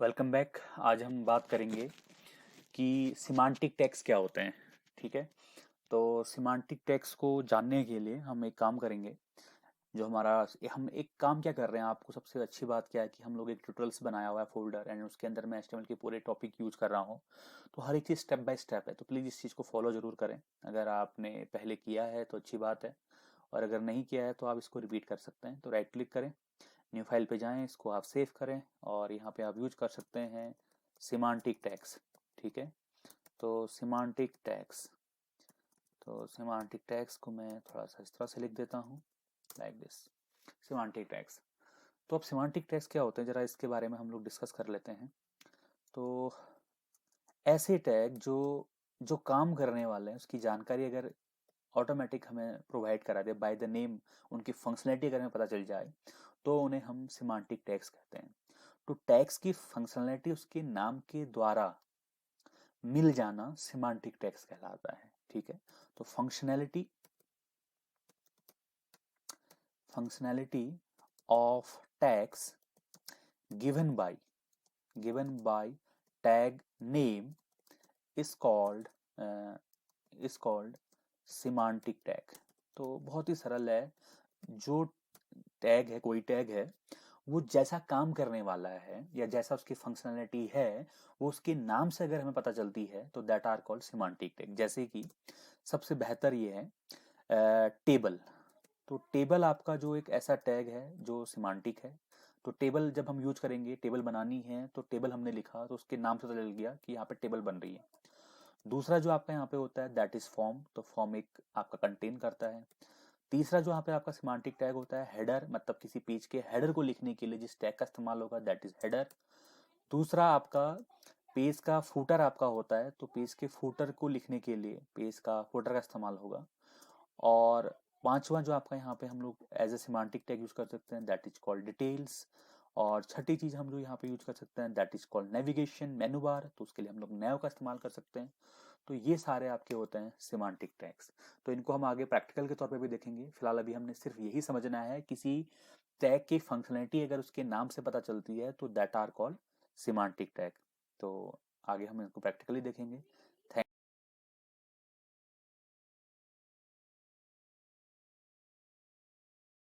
Welcome back. आज हम बात करेंगे कि सिमांटिक टैग्स क्या होते हैं। ठीक है। तो सिमांटिक टैग्स को जानने के लिए हम एक काम करेंगे। जो हमारा हम एक काम क्या कर रहे हैं, आपको सबसे अच्छी बात क्या है कि हम लोग एक ट्यूटोरियल्स बनाया हुआ है फोल्डर, एंड उसके अंदर मैं एचटीएमएल के पूरे टॉपिक यूज कर रहा हूँ। तो हर एक चीज़ स्टेप बाय स्टेप है, तो प्लीज़ इस चीज़ को फॉलो ज़रूर करें। अगर आपने पहले किया है तो अच्छी बात है, और अगर नहीं किया है तो आप इसको रिपीट कर सकते हैं। तो राइट क्लिक करें, न्यू फाइल पे जाएं, इसको आप सेव करें, और यहाँ पे आप यूज कर सकते हैं सिमांटिक टैग्स। ठीक है। तो सिमांटिक टैग्स, तो सिमांटिक टैग्स को मैं थोड़ा सा इस तरह से लिख देता हूँ, लाइक दिस। Semantic tags. तो अब सिमांटिक टैग्स क्या होते हैं, जरा इसके बारे में हम लोग डिस्कस कर लेते हैं। तो ऐसे टैग जो जो काम करने वाले हैं उसकी जानकारी अगर ऑटोमेटिक हमें प्रोवाइड करा दे बाय द नेम, उनकी फंक्शनैलिटी अगर हमें पता चल जाए, तो उन्हें हम सिमांटिक टैग्स कहते हैं। तो टैग्स की फंक्शनैलिटी उसके नाम के द्वारा मिल जाना सिमांटिक टैग्स कहलाता है। ठीक है। तो functionality of tags given by tag name is called semantic tag. तो बहुत ही सरल है। जो टैग है, कोई टैग है, वो जैसा काम करने वाला है या जैसा उसकी फंक्शनैलिटी है, वो उसके नाम से अगर हमें पता चलती है तो that are called semantic tag. जैसे कि सबसे बेहतर ये है टेबल। तो टेबल आपका जो एक ऐसा टैग है जो सिमांटिक है। तो टेबल जब हम यूज करेंगे, टेबल बनानी है, तो टेबल हमने लिखा तो उसके नाम से पता चल गया कि यहाँ पे टेबल बन रही है। दूसरा जो आपका यहाँ पे होता है दैट इज फॉर्म। तो फॉर्म एक आपका कंटेन करता है। तीसरा जो यहाँ पे आपका सिमांटिक टैग होता है हेडर, मतलब किसी पेज के हेडर को लिखने के लिए जिस टैग का इस्तेमाल होगा दैट इज हेडर। दूसरा आपका पेज का फूटर आपका होता है, तो पेज के फूटर को लिखने के लिए पेज का फूटर का इस्तेमाल होगा। और पांचवा जो आपका यहाँ पे हम लोग as a semantic tag use कर सकते हैं दैट इज कॉल्ड डिटेल्स। और छठी चीज हम लोग यहाँ पे यूज कर सकते हैं दैट इज कॉल्ड नेविगेशन, मेनू बार, तो उसके लिए हम लोग नैव का इस्तेमाल कर सकते हैं। तो ये सारे आपके होते हैं सिमांटिक टैग्स। तो इनको हम आगे प्रैक्टिकल के तौर पे भी देखेंगे। फिलहाल अभी हमने सिर्फ यही समझना है, किसी टैग की फंक्शनैलिटी अगर उसके नाम से पता चलती है तो that are called semantic tag. तो आगे हम इनको प्रैक्टिकली देखेंगे।